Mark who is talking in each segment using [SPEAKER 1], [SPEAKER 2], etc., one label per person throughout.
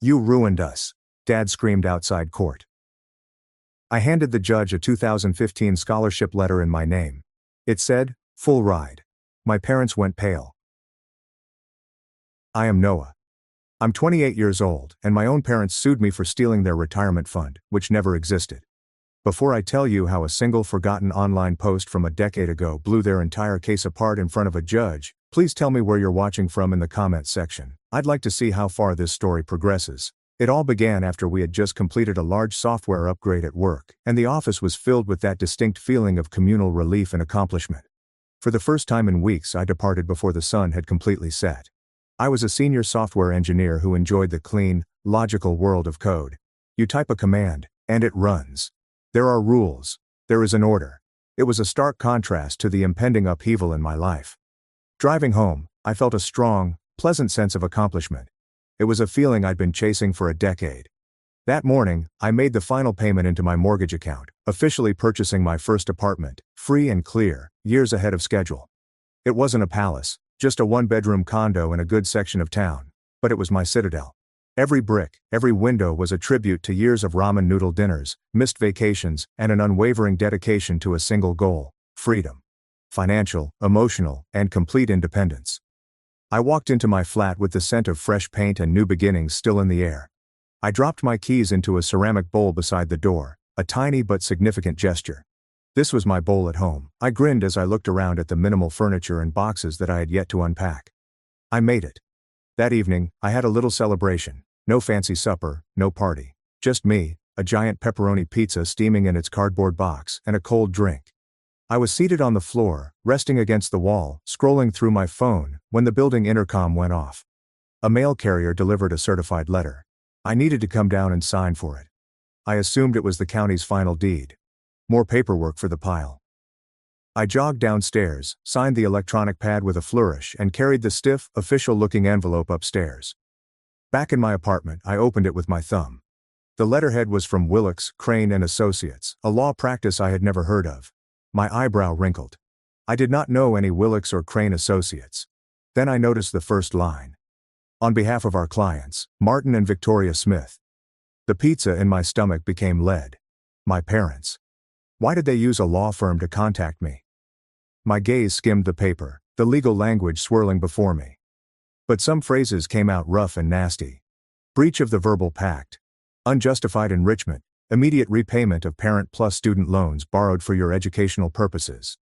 [SPEAKER 1] "You ruined us," Dad screamed outside court. I handed the judge a 2015 scholarship letter in my name. It said, "Full ride." My parents went pale. I am Noah. I'm 28 years old, and my own parents sued me for stealing their retirement fund, which never existed. Before I tell you how a single forgotten online post from a decade ago blew their entire case apart in front of a judge, please tell me where you're watching from in the comment section. I'd like to see how far this story progresses. It all began after we had just completed a large software upgrade at work, and the office was filled with that distinct feeling of communal relief and accomplishment. For the first time in weeks, I departed before the sun had completely set. I was a senior software engineer who enjoyed the clean, logical world of code. You type a command, and it runs. There are rules. There is an order. It was a stark contrast to the impending upheaval in my life. Driving home, I felt a strong, pleasant sense of accomplishment. It was a feeling I'd been chasing for a decade. That morning, I made the final payment into my mortgage account, officially purchasing my first apartment, free and clear, years ahead of schedule. It wasn't a palace, just a one-bedroom condo in a good section of town, but it was my citadel. Every brick, every window was a tribute to years of ramen noodle dinners, missed vacations, and an unwavering dedication to a single goal: freedom. Financial, emotional, and complete independence. I walked into my flat with the scent of fresh paint and new beginnings still in the air. I dropped my keys into a ceramic bowl beside the door, a tiny but significant gesture. This was my bowl at home. I grinned as I looked around at the minimal furniture and boxes that I had yet to unpack. I made it. That evening, I had a little celebration. No fancy supper, no party. Just me, a giant pepperoni pizza steaming in its cardboard box, and a cold drink. I was seated on the floor, resting against the wall, scrolling through my phone, when the building intercom went off. A mail carrier delivered a certified letter. I needed to come down and sign for it. I assumed it was the county's final deed. More paperwork for the pile. I jogged downstairs, signed the electronic pad with a flourish, and carried the stiff, official-looking envelope upstairs. Back in my apartment, I opened it with my thumb. The letterhead was from Willocks, Crane & Associates, a law practice I had never heard of. My eyebrow wrinkled. I did not know any Willocks or Crane Associates. Then I noticed the first line. On behalf of our clients, Martin and Victoria Smith. The pizza in my stomach became lead. My parents. Why did they use a law firm to contact me? My gaze skimmed the paper, the legal language swirling before me. But some phrases came out rough and nasty. Breach of the verbal pact. Unjustified enrichment. Immediate repayment of parent plus student loans borrowed for your educational purposes.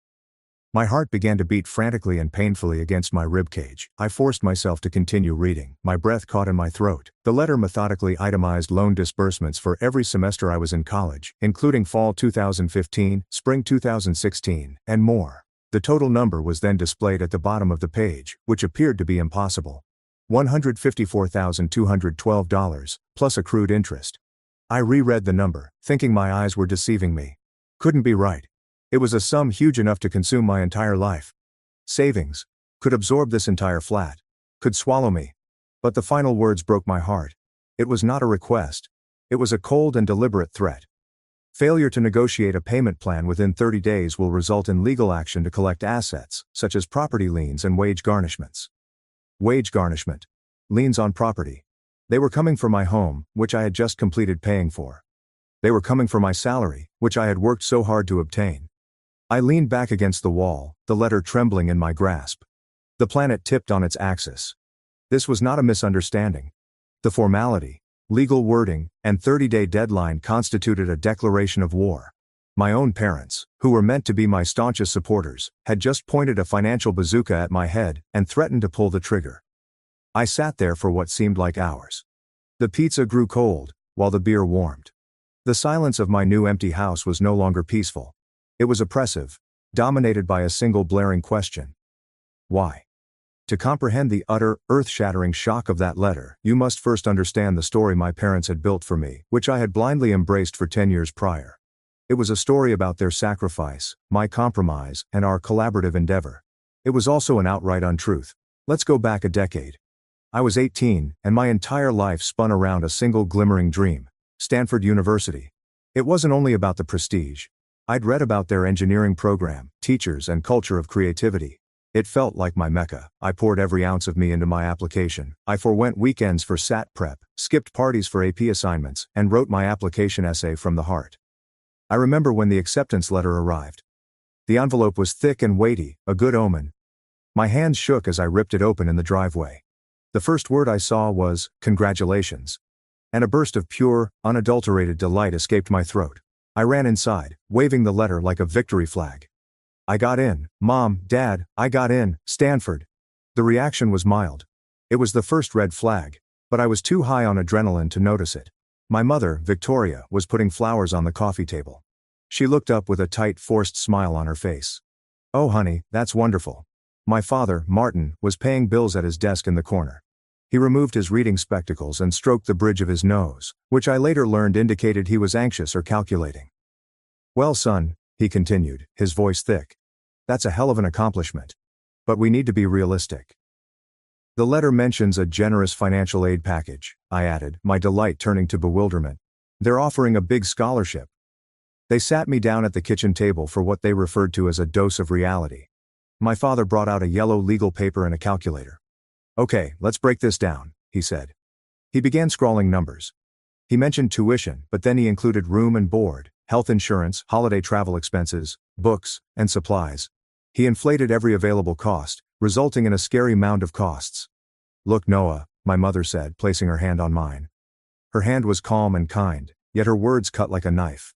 [SPEAKER 1] My heart began to beat frantically and painfully against my ribcage. I forced myself to continue reading, my breath caught in my throat. The letter methodically itemized loan disbursements for every semester I was in college, including fall 2015, spring 2016, and more. The total number was then displayed at the bottom of the page, which appeared to be impossible. $154,212, plus accrued interest. I reread the number, thinking my eyes were deceiving me. Couldn't be right. It was a sum huge enough to consume my entire life. Savings. Could absorb this entire flat. Could swallow me. But the final words broke my heart. It was not a request. It was a cold and deliberate threat. Failure to negotiate a payment plan within 30 days will result in legal action to collect assets, such as property liens and wage garnishments. Wage garnishment. Liens on property. They were coming for my home, which I had just completed paying for. They were coming for my salary, which I had worked so hard to obtain. I leaned back against the wall, the letter trembling in my grasp. The planet tipped on its axis. This was not a misunderstanding. The formality, legal wording, and 30-day deadline constituted a declaration of war. My own parents, who were meant to be my staunchest supporters, had just pointed a financial bazooka at my head and threatened to pull the trigger. I sat there for what seemed like hours. The pizza grew cold, while the beer warmed. The silence of my new empty house was no longer peaceful. It was oppressive, dominated by a single blaring question. Why? To comprehend the utter, earth-shattering shock of that letter, you must first understand the story my parents had built for me, which I had blindly embraced for 10 years prior. It was a story about their sacrifice, my compromise, and our collaborative endeavor. It was also an outright untruth. Let's go back a decade. I was 18, and my entire life spun around a single glimmering dream: Stanford University. It wasn't only about the prestige. I'd read about their engineering program, teachers, and culture of creativity. It felt like my mecca. I poured every ounce of me into my application. I forwent weekends for SAT prep, skipped parties for AP assignments, and wrote my application essay from the heart. I remember when the acceptance letter arrived. The envelope was thick and weighty, a good omen. My hands shook as I ripped it open in the driveway. The first word I saw was, "Congratulations." And a burst of pure, unadulterated delight escaped my throat. I ran inside, waving the letter like a victory flag. "I got in, Mom, Dad, I got in, Stanford." The reaction was mild. It was the first red flag, but I was too high on adrenaline to notice it. My mother, Victoria, was putting flowers on the coffee table. She looked up with a tight, forced smile on her face. "Oh honey, that's wonderful." My father, Martin, was paying bills at his desk in the corner. He removed his reading spectacles and stroked the bridge of his nose, which I later learned indicated he was anxious or calculating. "Well son," he continued, his voice thick. "That's a hell of an accomplishment. But we need to be realistic." "The letter mentions a generous financial aid package," I added, my delight turning to bewilderment. "They're offering a big scholarship." They sat me down at the kitchen table for what they referred to as a dose of reality. My father brought out a yellow legal paper and a calculator. "Okay, let's break this down," he said. He began scrawling numbers. He mentioned tuition, but then he included room and board, health insurance, holiday travel expenses, books, and supplies. He inflated every available cost, resulting in a scary mound of costs. "Look, Noah," my mother said, placing her hand on mine. Her hand was calm and kind, yet her words cut like a knife.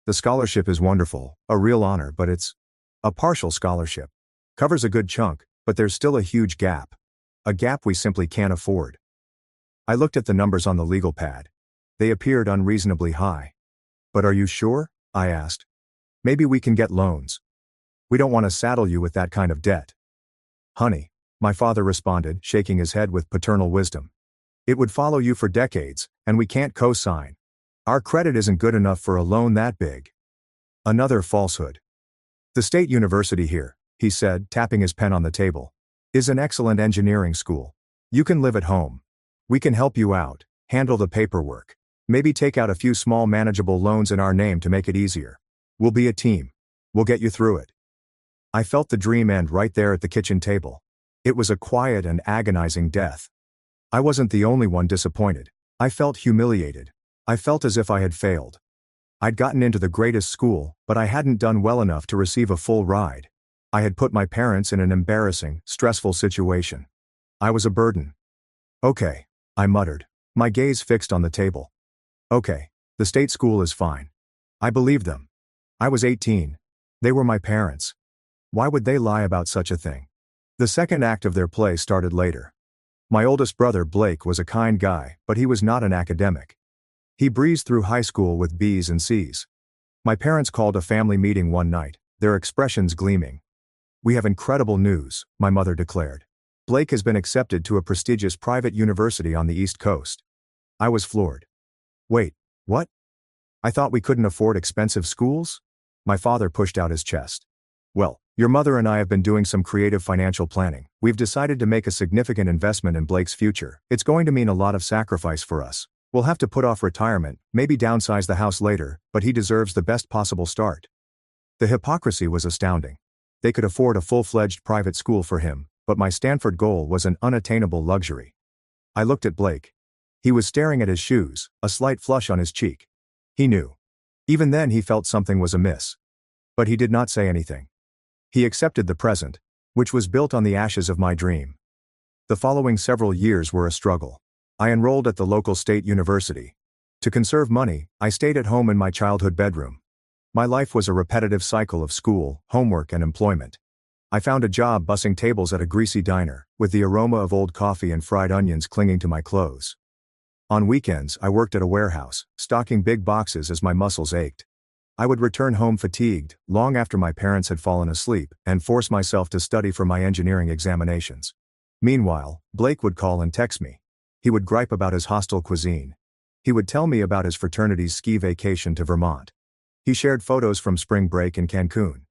[SPEAKER 1] "The scholarship is wonderful, a real honor, but it's a partial scholarship. Covers a good chunk, but there's still a huge gap. A gap we simply can't afford." I looked at the numbers on the legal pad. They appeared unreasonably high. "But are you sure?" I asked. "Maybe we can get loans. We don't want to saddle you with that kind of debt." "Honey," my father responded, shaking his head with paternal wisdom. "It would follow you for decades, and we can't co-sign. Our credit isn't good enough for a loan that big." Another falsehood. "The state university here," he said, tapping his pen on the table, "is an excellent engineering school. You can live at home. We can help you out, handle the paperwork. Maybe take out a few small manageable loans in our name to make it easier. We'll be a team. We'll get you through it." I felt the dream end right there at the kitchen table. It was a quiet and agonizing death. I wasn't the only one disappointed. I felt humiliated. I felt as if I had failed. I'd gotten into the greatest school, but I hadn't done well enough to receive a full ride. I had put my parents in an embarrassing, stressful situation. I was a burden. "Okay," I muttered, my gaze fixed on the table. "Okay, the state school is fine." I believed them. I was 18. They were my parents. Why would they lie about such a thing? The second act of their play started later. My oldest brother, Blake, was a kind guy, but he was not an academic. He breezed through high school with B's and C's. My parents called a family meeting one night, their expressions gleaming. "We have incredible news," my mother declared. "Blake has been accepted to a prestigious private university on the East Coast." I was floored. "Wait, what? I thought we couldn't afford expensive schools?" My father pushed out his chest. "Well, your mother and I have been doing some creative financial planning. We've decided to make a significant investment in Blake's future. It's going to mean a lot of sacrifice for us. We'll have to put off retirement, maybe downsize the house later, but he deserves the best possible start." The hypocrisy was astounding. They could afford a full-fledged private school for him, but my Stanford goal was an unattainable luxury. I looked at Blake. He was staring at his shoes, a slight flush on his cheek. He knew. Even then he felt something was amiss. But he did not say anything. He accepted the present, which was built on the ashes of my dream. The following several years were a struggle. I enrolled at the local state university. To conserve money, I stayed at home in my childhood bedroom. My life was a repetitive cycle of school, homework, and employment. I found a job bussing tables at a greasy diner, with the aroma of old coffee and fried onions clinging to my clothes. On weekends, I worked at a warehouse, stocking big boxes as my muscles ached. I would return home fatigued, long after my parents had fallen asleep, and force myself to study for my engineering examinations. Meanwhile, Blake would call and text me. He would gripe about his hostile cuisine. He would tell me about his fraternity's ski vacation to Vermont. He shared photos from spring break in Cancun.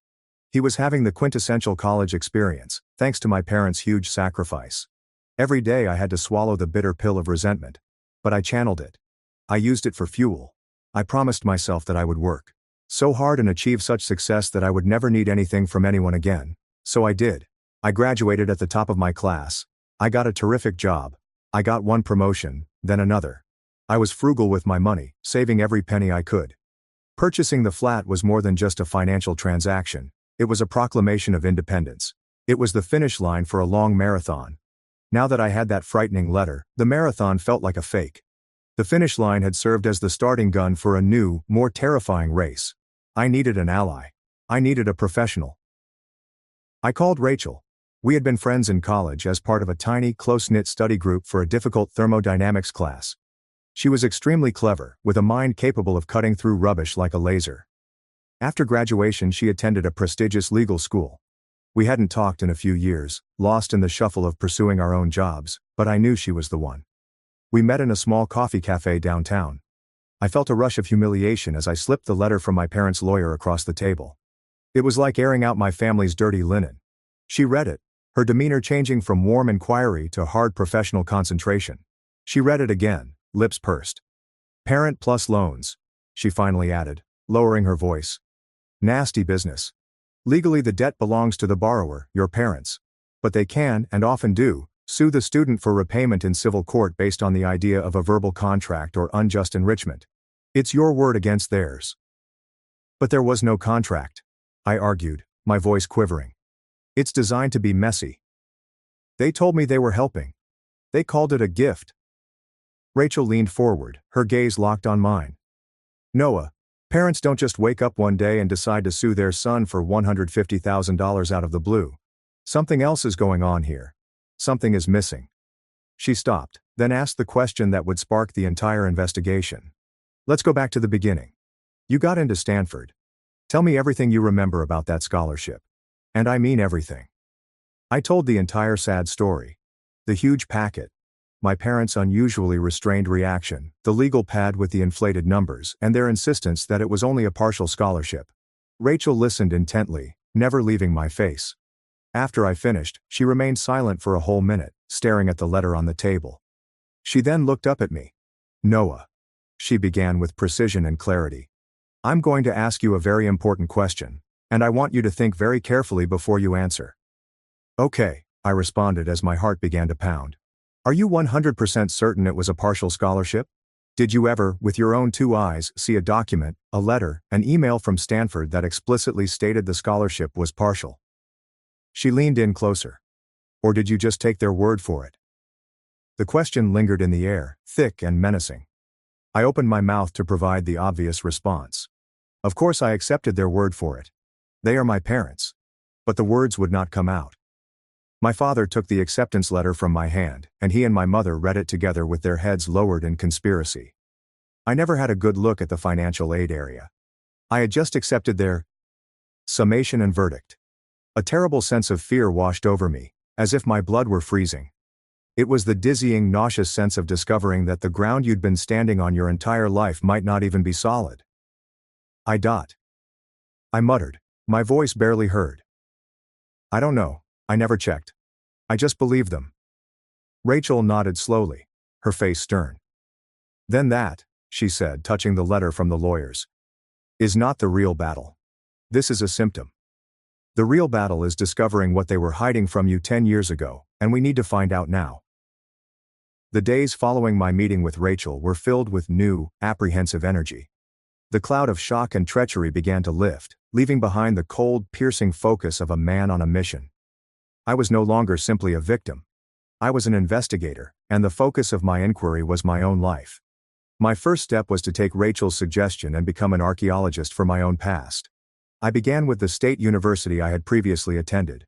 [SPEAKER 1] He was having the quintessential college experience, thanks to my parents' huge sacrifice. Every day I had to swallow the bitter pill of resentment. But I channeled it. I used it for fuel. I promised myself that I would work so hard and achieve such success that I would never need anything from anyone again. So I did. I graduated at the top of my class. I got a terrific job. I got one promotion, then another. I was frugal with my money, saving every penny I could. Purchasing the flat was more than just a financial transaction. It was a proclamation of independence. It was the finish line for a long marathon. Now that I had that frightening letter, the marathon felt like a fake. The finish line had served as the starting gun for a new, more terrifying race. I needed an ally. I needed a professional. I called Rachel. We had been friends in college as part of a tiny, close-knit study group for a difficult thermodynamics class. She was extremely clever, with a mind capable of cutting through rubbish like a laser. After graduation, she attended a prestigious legal school. We hadn't talked in a few years, lost in the shuffle of pursuing our own jobs, but I knew she was the one. We met in a small coffee cafe downtown. I felt a rush of humiliation as I slipped the letter from my parents' lawyer across the table. It was like airing out my family's dirty linen. She read it, her demeanor changing from warm inquiry to hard professional concentration. She read it again, lips pursed. "Parent plus loans," she finally added, lowering her voice. "Nasty business. Legally, the debt belongs to the borrower, your parents. But they can, and often do, sue the student for repayment in civil court based on the idea of a verbal contract or unjust enrichment. It's your word against theirs." "But there was no contract," I argued, my voice quivering. "It's designed to be messy. They told me they were helping. They called it a gift." Rachel leaned forward, her gaze locked on mine. "Noah, parents don't just wake up one day and decide to sue their son for $150,000 out of the blue. Something else is going on here. Something is missing." She stopped, then asked the question that would spark the entire investigation. "Let's go back to the beginning. You got into Stanford. Tell me everything you remember about that scholarship. And I mean everything." I told the entire sad story. The huge packet, my parents' unusually restrained reaction, the legal pad with the inflated numbers, and their insistence that it was only a partial scholarship. Rachel listened intently, never leaving my face. After I finished, she remained silent for a whole minute, staring at the letter on the table. She then looked up at me. "Noah," she began with precision and clarity, "I'm going to ask you a very important question, and I want you to think very carefully before you answer." "Okay," I responded as my heart began to pound. "Are you 100% certain it was a partial scholarship? Did you ever, with your own two eyes, see a document, a letter, an email from Stanford that explicitly stated the scholarship was partial?" She leaned in closer. "Or did you just take their word for it?" The question lingered in the air, thick and menacing. I opened my mouth to provide the obvious response. Of course I accepted their word for it. They are my parents. But the words would not come out. My father took the acceptance letter from my hand, and he and my mother read it together with their heads lowered in conspiracy. I never had a good look at the financial aid area. I had just accepted their summation and verdict. A terrible sense of fear washed over me, as if my blood were freezing. It was the dizzying, nauseous sense of discovering that the ground you'd been standing on your entire life might not even be solid. I muttered, my voice barely heard. "I don't know. I never checked. I just believe them." Rachel nodded slowly, her face stern. "Then that," she said, touching the letter from the lawyers, "is not the real battle. This is a symptom. The real battle is discovering what they were hiding from you 10 years ago, and we need to find out now." The days following my meeting with Rachel were filled with new, apprehensive energy. The cloud of shock and treachery began to lift, leaving behind the cold, piercing focus of a man on a mission. I was no longer simply a victim. I was an investigator, and the focus of my inquiry was my own life. My first step was to take Rachel's suggestion and become an archaeologist for my own past. I began with the state university I had previously attended.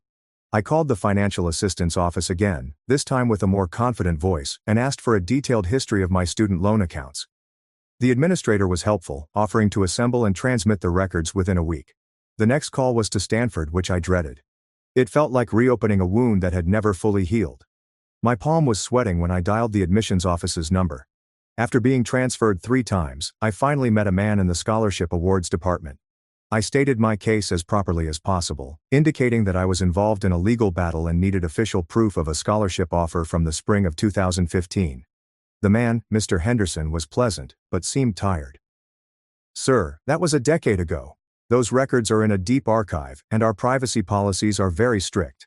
[SPEAKER 1] I called the financial assistance office again, this time with a more confident voice, and asked for a detailed history of my student loan accounts. The administrator was helpful, offering to assemble and transmit the records within a week. The next call was to Stanford, which I dreaded. It felt like reopening a wound that had never fully healed. My palm was sweating when I dialed the admissions office's number. After being transferred 3 times, I finally met a man in the scholarship awards department. I stated my case as properly as possible, indicating that I was involved in a legal battle and needed official proof of a scholarship offer from the spring of 2015. The man, Mr. Henderson, was pleasant, but seemed tired. "Sir, that was a decade ago. Those records are in a deep archive, and our privacy policies are very strict."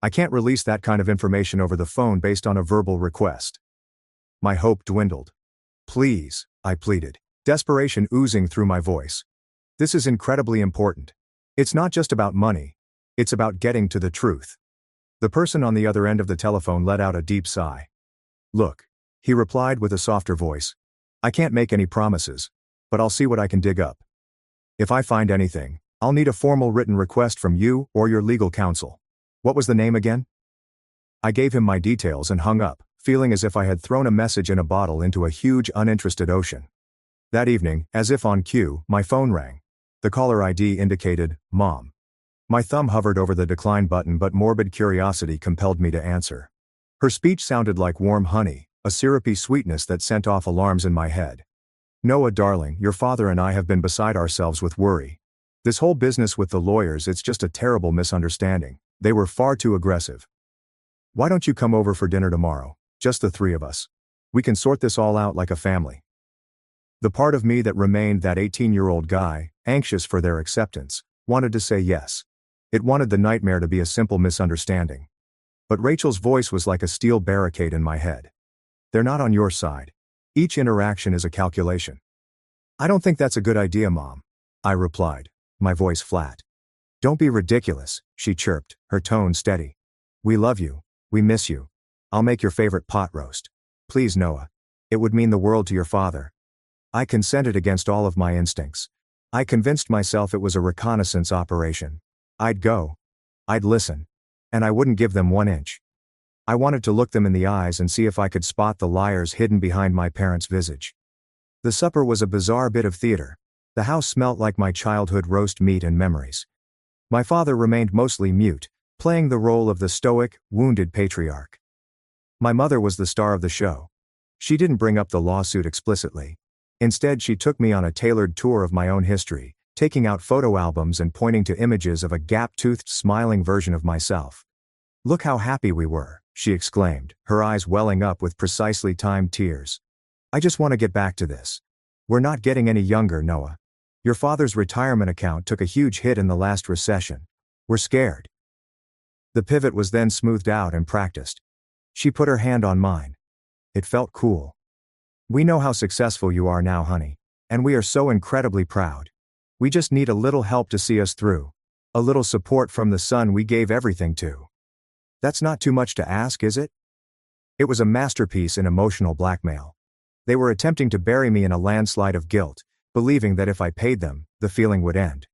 [SPEAKER 1] I can't release that kind of information over the phone based on a verbal request. My hope dwindled. Please, I pleaded, desperation oozing through my voice. This is incredibly important. It's not just about money. It's about getting to the truth. The person on the other end of the telephone let out a deep sigh. Look, he replied with a softer voice. I can't make any promises, but I'll see what I can dig up. If I find anything, I'll need a formal written request from you or your legal counsel. What was the name again? I gave him my details and hung up, feeling as if I had thrown a message in a bottle into a huge uninterested ocean. That evening, as if on cue, my phone rang. The caller ID indicated, Mom. My thumb hovered over the decline button, but morbid curiosity compelled me to answer. Her speech sounded like warm honey, a syrupy sweetness that sent off alarms in my head. Noah, darling, your father and I have been beside ourselves with worry. This whole business with the lawyers, it's just a terrible misunderstanding. They were far too aggressive. Why don't you come over for dinner tomorrow, just the three of us? We can sort this all out like a family. The part of me that remained that 18-year-old guy, anxious for their acceptance, wanted to say yes. It wanted the nightmare to be a simple misunderstanding. But Rachel's voice was like a steel barricade in my head. They're not on your side. Each interaction is a calculation. I don't think that's a good idea, Mom, I replied, my voice flat. Don't be ridiculous, she chirped, her tone steady. We love you. We miss you. I'll make your favorite pot roast. Please, Noah. It would mean the world to your father. I consented against all of my instincts. I convinced myself it was a reconnaissance operation. I'd go. I'd listen. And I wouldn't give them 1 inch. I wanted to look them in the eyes and see if I could spot the liars hidden behind my parents' visage. The supper was a bizarre bit of theater. The house smelt like my childhood roast meat and memories. My father remained mostly mute, playing the role of the stoic, wounded patriarch. My mother was the star of the show. She didn't bring up the lawsuit explicitly. Instead, she took me on a tailored tour of my own history, taking out photo albums and pointing to images of a gap-toothed, smiling version of myself. Look how happy we were, she exclaimed, her eyes welling up with precisely timed tears. I just want to get back to this. We're not getting any younger, Noah. Your father's retirement account took a huge hit in the last recession. We're scared. The pivot was then smoothed out and practiced. She put her hand on mine. It felt cool. We know how successful you are now, honey. And we are so incredibly proud. We just need a little help to see us through. A little support from the son we gave everything to. That's not too much to ask, is it? It was a masterpiece in emotional blackmail. They were attempting to bury me in a landslide of guilt, believing that if I paid them, the feeling would end.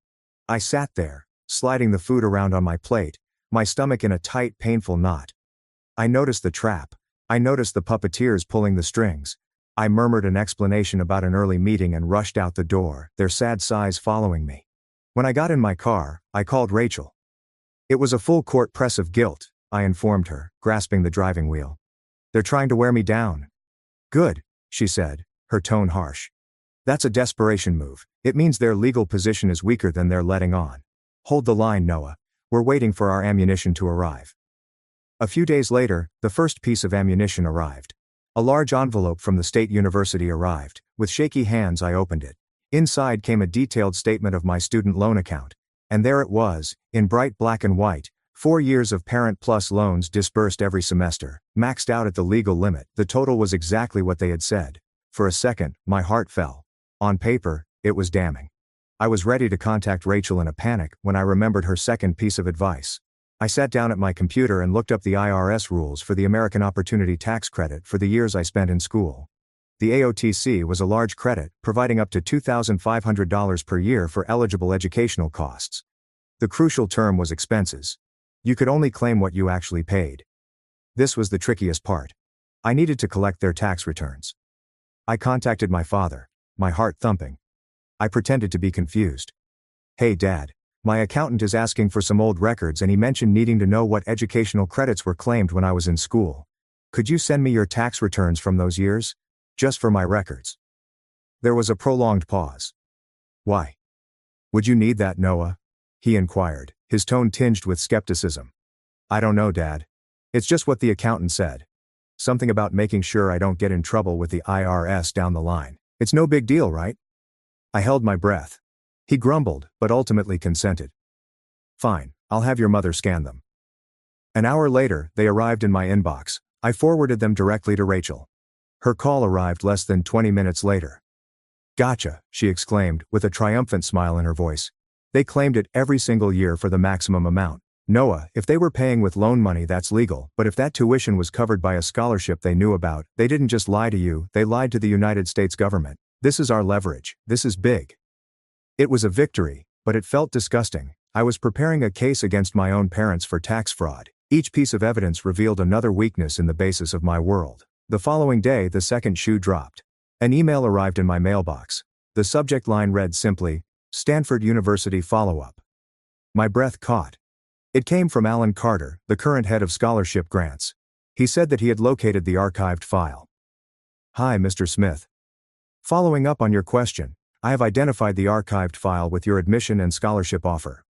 [SPEAKER 1] I sat there, sliding the food around on my plate, my stomach in a tight, painful knot. I noticed the trap. I noticed the puppeteers pulling the strings. I murmured an explanation about an early meeting and rushed out the door, their sad sighs following me. When I got in my car, I called Rachel. It was a full court press of guilt, I informed her, grasping the driving wheel. They're trying to wear me down. Good, she said, her tone harsh. That's a desperation move. It means their legal position is weaker than they're letting on. Hold the line, Noah. We're waiting for our ammunition to arrive. A few days later, the first piece of ammunition arrived. A large envelope from the state university arrived. With shaky hands, I opened it. Inside came a detailed statement of my student loan account. And there it was, in bright black and white, 4 years of Parent Plus loans disbursed every semester, maxed out at the legal limit. The total was exactly what they had said. For a second, my heart fell. On paper, it was damning. I was ready to contact Rachel in a panic when I remembered her second piece of advice. I sat down at my computer and looked up the IRS rules for the American Opportunity Tax Credit for the years I spent in school. The AOTC was a large credit, providing up to $2,500 per year for eligible educational costs. The crucial term was expenses. You could only claim what you actually paid. This was the trickiest part. I needed to collect their tax returns. I contacted my father, my heart thumping. I pretended to be confused. Hey, Dad. My accountant is asking for some old records and he mentioned needing to know what educational credits were claimed when I was in school. Could you send me your tax returns from those years? Just for my records. There was a prolonged pause. Why? Would you need that, Noah? He inquired, his tone tinged with skepticism. I don't know, Dad. It's just what the accountant said. Something about making sure I don't get in trouble with the IRS down the line. It's no big deal, right? I held my breath. He grumbled, but ultimately consented. Fine, I'll have your mother scan them. An hour later, they arrived in my inbox. I forwarded them directly to Rachel. Her call arrived less than 20 minutes later. "Gotcha," she exclaimed, with a triumphant smile in her voice. "They claimed it every single year for the maximum amount. Noah, if they were paying with loan money, that's legal, but if that tuition was covered by a scholarship they knew about, they didn't just lie to you, they lied to the United States government. This is our leverage. This is big." It was a victory, but it felt disgusting. I was preparing a case against my own parents for tax fraud. Each piece of evidence revealed another weakness in the basis of my world. The following day, the second shoe dropped. An email arrived in my mailbox. The subject line read simply, "Stanford University follow-up." My breath caught. It came from Alan Carter, the current head of scholarship grants. He said that he had located the archived file. "Hi, Mr. Smith. Following up on your question, I have identified the archived file with your admission and scholarship offer.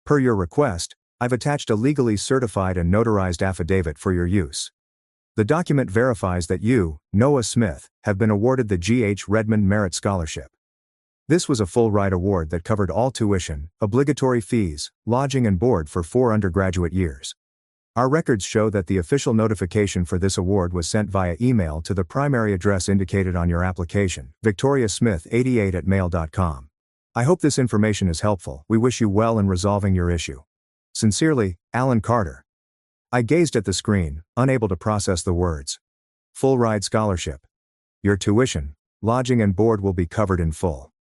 [SPEAKER 1] Per your request, I've attached a legally certified and notarized affidavit for your use. The document verifies that you, Noah Smith, have been awarded the G.H. Redmond Merit Scholarship. This was a full-ride award that covered all tuition, obligatory fees, lodging and board for 4 undergraduate years. Our records show that the official notification for this award was sent via email to the primary address indicated on your application, victoriasmith88@mail.com. I hope this information is helpful. We wish you well in resolving your issue. Sincerely, Alan Carter." I gazed at the screen, unable to process the words. Full-ride scholarship. Your tuition, lodging and board will be covered in full.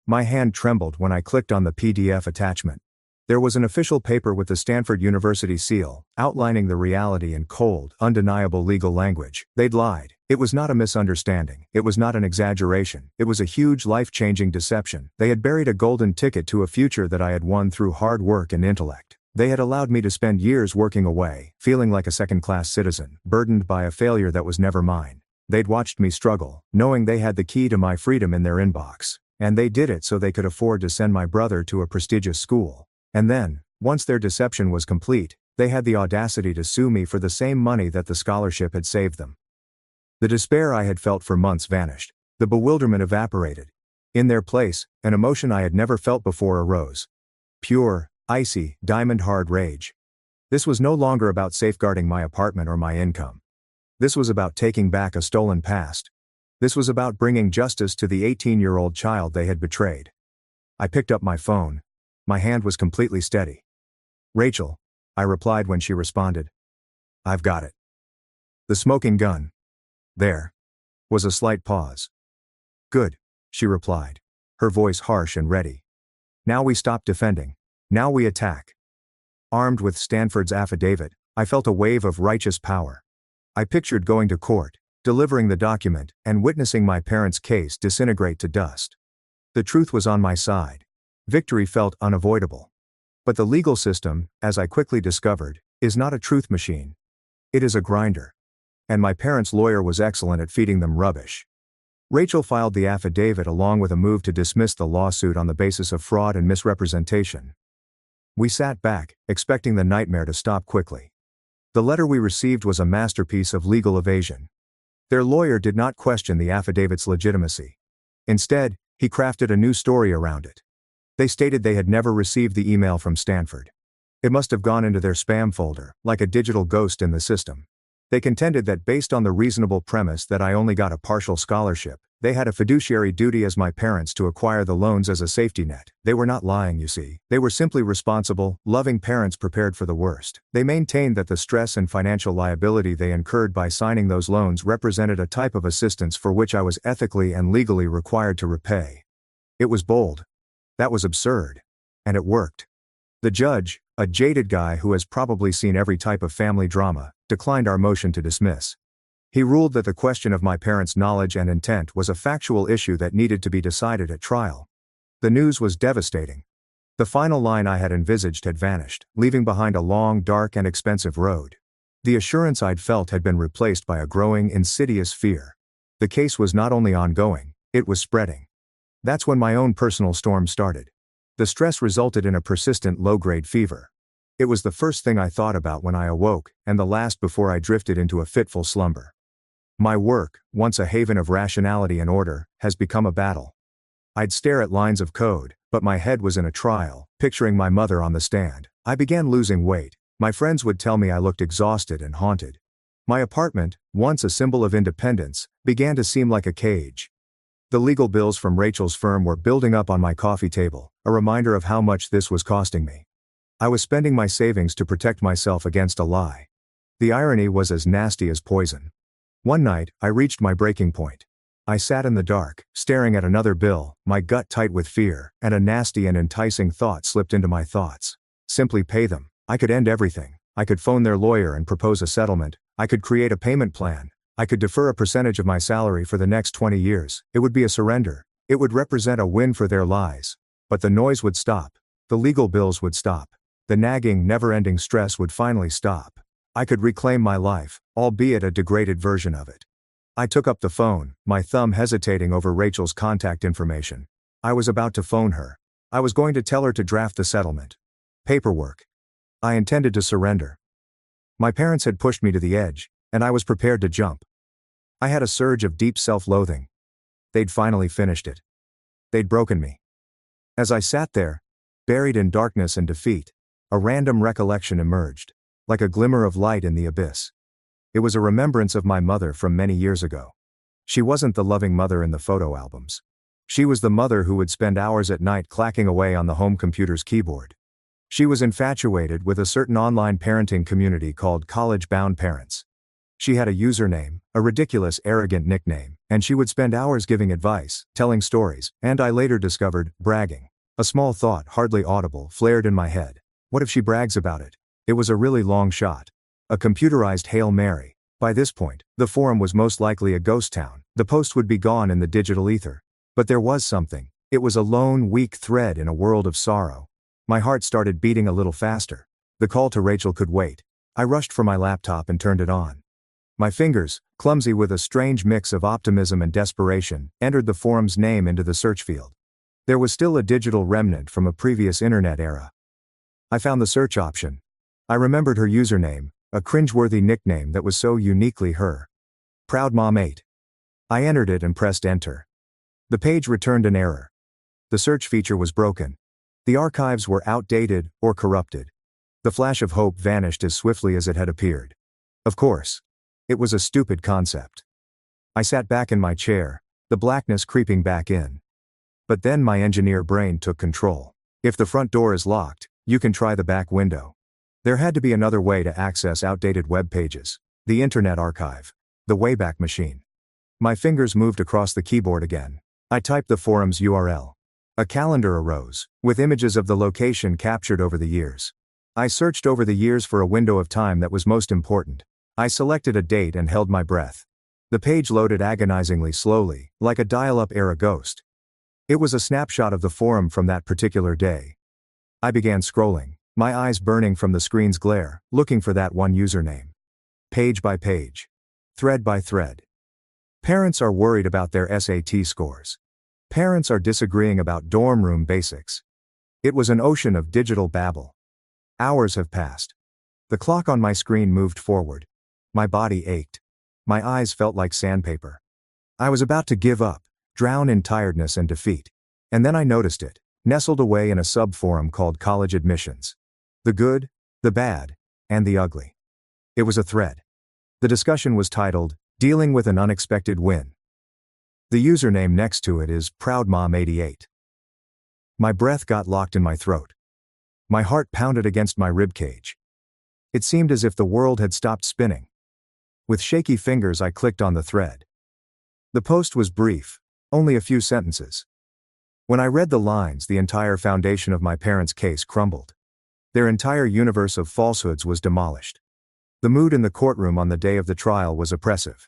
[SPEAKER 1] My hand trembled when I clicked on the PDF attachment. There was an official paper with the Stanford University seal, outlining the reality in cold, undeniable legal language. They'd lied. It was not a misunderstanding. It was not an exaggeration. It was a huge life-changing deception. They had buried a golden ticket to a future that I had won through hard work and intellect. They had allowed me to spend years working away, feeling like a second-class citizen, burdened by a failure that was never mine. They'd watched me struggle, knowing they had the key to my freedom in their inbox. And they did it so they could afford to send my brother to a prestigious school. And then, once their deception was complete, they had the audacity to sue me for the same money that the scholarship had saved them. The despair I had felt for months vanished. The bewilderment evaporated. In their place, an emotion I had never felt before arose. Pure, icy, diamond-hard rage. This was no longer about safeguarding my apartment or my income. This was about taking back a stolen past. This was about bringing justice to the 18-year-old child they had betrayed. I picked up my phone. My hand was completely steady. "Rachel," I replied when she responded. "I've got it." The smoking gun. There was a slight pause. "Good," she replied, her voice harsh and ready. "Now we stop defending. Now we attack." Armed with Stanford's affidavit, I felt a wave of righteous power. I pictured going to court, delivering the document, and witnessing my parents' case disintegrate to dust. The truth was on my side. Victory felt unavoidable. But the legal system, as I quickly discovered, is not a truth machine. It is a grinder. And my parents' lawyer was excellent at feeding them rubbish. Rachel filed the affidavit along with a move to dismiss the lawsuit on the basis of fraud and misrepresentation. We sat back, expecting the nightmare to stop quickly. The letter we received was a masterpiece of legal evasion. Their lawyer did not question the affidavit's legitimacy. Instead, he crafted a new story around it. They stated they had never received the email from Stanford. It must have gone into their spam folder, like a digital ghost in the system. They contended that based on the reasonable premise that I only got a partial scholarship, they had a fiduciary duty as my parents to acquire the loans as a safety net. They were not lying, you see. They were simply responsible, loving parents prepared for the worst. They maintained that the stress and financial liability they incurred by signing those loans represented a type of assistance for which I was ethically and legally required to repay. It was bold. That was absurd. And it worked. The judge, a jaded guy who has probably seen every type of family drama, declined our motion to dismiss. He ruled that the question of my parents' knowledge and intent was a factual issue that needed to be decided at trial. The news was devastating. The final line I had envisaged had vanished, leaving behind a long, dark, and expensive road. The assurance I'd felt had been replaced by a growing, insidious fear. The case was not only ongoing, it was spreading. That's when my own personal storm started. The stress resulted in a persistent low-grade fever. It was the first thing I thought about when I awoke, and the last before I drifted into a fitful slumber. My work, once a haven of rationality and order, has become a battle. I'd stare at lines of code, but my head was in a trial, picturing my mother on the stand. I began losing weight. My friends would tell me I looked exhausted and haunted. My apartment, once a symbol of independence, began to seem like a cage. The legal bills from Rachel's firm were building up on my coffee table, a reminder of how much this was costing me. I was spending my savings to protect myself against a lie. The irony was as nasty as poison. One night, I reached my breaking point. I sat in the dark, staring at another bill, my gut tight with fear, and a nasty and enticing thought slipped into my thoughts. Simply pay them. I could end everything. I could phone their lawyer and propose a settlement. I could create a payment plan. I could defer a percentage of my salary for the next 20 years. It would be a surrender. It would represent a win for their lies. But the noise would stop. The legal bills would stop. The nagging, never-ending stress would finally stop. I could reclaim my life, albeit a degraded version of it. I took up the phone, my thumb hesitating over Rachel's contact information. I was about to phone her. I was going to tell her to draft the settlement. Paperwork. I intended to surrender. My parents had pushed me to the edge, and I was prepared to jump. I had a surge of deep self-loathing. They'd finally finished it. They'd broken me. As I sat there, buried in darkness and defeat, a random recollection emerged, like a glimmer of light in the abyss. It was a remembrance of my mother from many years ago. She wasn't the loving mother in the photo albums. She was the mother who would spend hours at night clacking away on the home computer's keyboard. She was infatuated with a certain online parenting community called College Bound Parents. She had a username, a ridiculous, arrogant nickname, and she would spend hours giving advice, telling stories, and I later discovered, bragging. A small thought, hardly audible, flared in my head. What if she brags about it? It was a really long shot. A computerized Hail Mary. By this point, the forum was most likely a ghost town. The post would be gone in the digital ether. But there was something. It was a lone, weak thread in a world of sorrow. My heart started beating a little faster. The call to Rachel could wait. I rushed for my laptop and turned it on. My fingers, clumsy with a strange mix of optimism and desperation, entered the forum's name into the search field. There was still a digital remnant from a previous internet era. I found the search option. I remembered her username, a cringeworthy nickname that was so uniquely her. Proud Mom 8. I entered it and pressed enter. The page returned an error. The search feature was broken. The archives were outdated or corrupted. The flash of hope vanished as swiftly as it had appeared. Of course. It was a stupid concept. I sat back in my chair, the blackness creeping back in. But then my engineer brain took control. If the front door is locked, you can try the back window. There had to be another way to access outdated web pages. The Internet Archive. The Wayback Machine. My fingers moved across the keyboard again. I typed the forum's URL. A calendar arose, with images of the location captured over the years. I searched over the years for a window of time that was most important. I selected a date and held my breath. The page loaded agonizingly slowly, like a dial-up era ghost. It was a snapshot of the forum from that particular day. I began scrolling, my eyes burning from the screen's glare, looking for that one username. Page by page. Thread by thread. Parents are worried about their SAT scores. Parents are disagreeing about dorm room basics. It was an ocean of digital babble. Hours have passed. The clock on my screen moved forward. My body ached. My eyes felt like sandpaper. I was about to give up, drown in tiredness and defeat. And then I noticed it, nestled away in a sub-forum called College Admissions. The good, the bad, and the ugly. It was a thread. The discussion was titled, Dealing with an Unexpected Win. The username next to it is ProudMom88. My breath got locked in my throat. My heart pounded against my ribcage. It seemed as if the world had stopped spinning. With shaky fingers I clicked on the thread. The post was brief, only a few sentences. When I read the lines, the entire foundation of my parents' case crumbled. Their entire universe of falsehoods was demolished. The mood in the courtroom on the day of the trial was oppressive.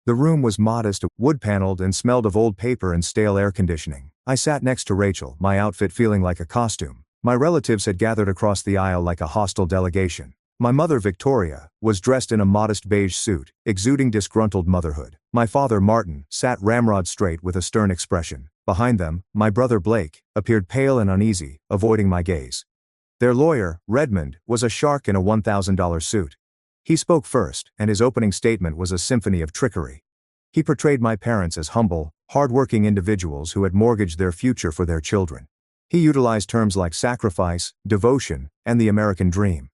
[SPEAKER 1] The room was modest, wood-paneled, and smelled of old paper and stale air conditioning. I sat next to Rachel, my outfit feeling like a costume. My relatives had gathered across the aisle like a hostile delegation. My mother, Victoria, was dressed in a modest beige suit, exuding disgruntled motherhood. My father, Martin, sat ramrod straight with a stern expression. Behind them, my brother Blake appeared pale and uneasy, avoiding my gaze. Their lawyer, Redmond, was a shark in a $1,000 suit. He spoke first, and his opening statement was a symphony of trickery. He portrayed my parents as humble, hard-working individuals who had mortgaged their future for their children. He utilized terms like sacrifice, devotion, and the American dream.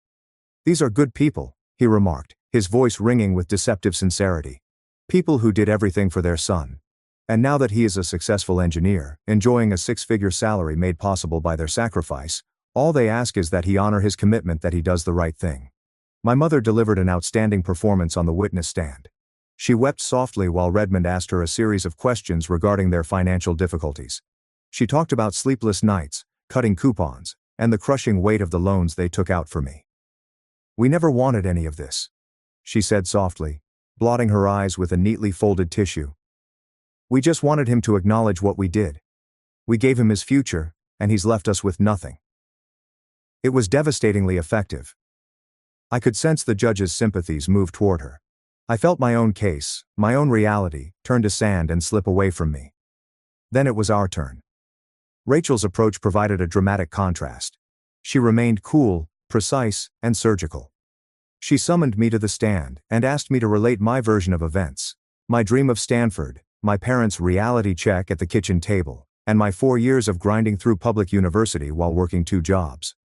[SPEAKER 1] These are good people, he remarked, his voice ringing with deceptive sincerity. People who did everything for their son. And now that he is a successful engineer, enjoying a six-figure salary made possible by their sacrifice, all they ask is that he honor his commitment that he does the right thing. My mother delivered an outstanding performance on the witness stand. She wept softly while Redmond asked her a series of questions regarding their financial difficulties. She talked about sleepless nights, cutting coupons, and the crushing weight of the loans they took out for me. "We never wanted any of this," she said softly, blotting her eyes with a neatly folded tissue. "We just wanted him to acknowledge what we did. We gave him his future, and he's left us with nothing." It was devastatingly effective. I could sense the judge's sympathies move toward her. I felt my own case, my own reality, turn to sand and slip away from me. Then it was our turn. Rachel's approach provided a dramatic contrast. She remained cool, precise, and surgical. She summoned me to the stand and asked me to relate my version of events, my dream of Stanford, my parents' reality check at the kitchen table, and my 4 years of grinding through public university while working 2 jobs.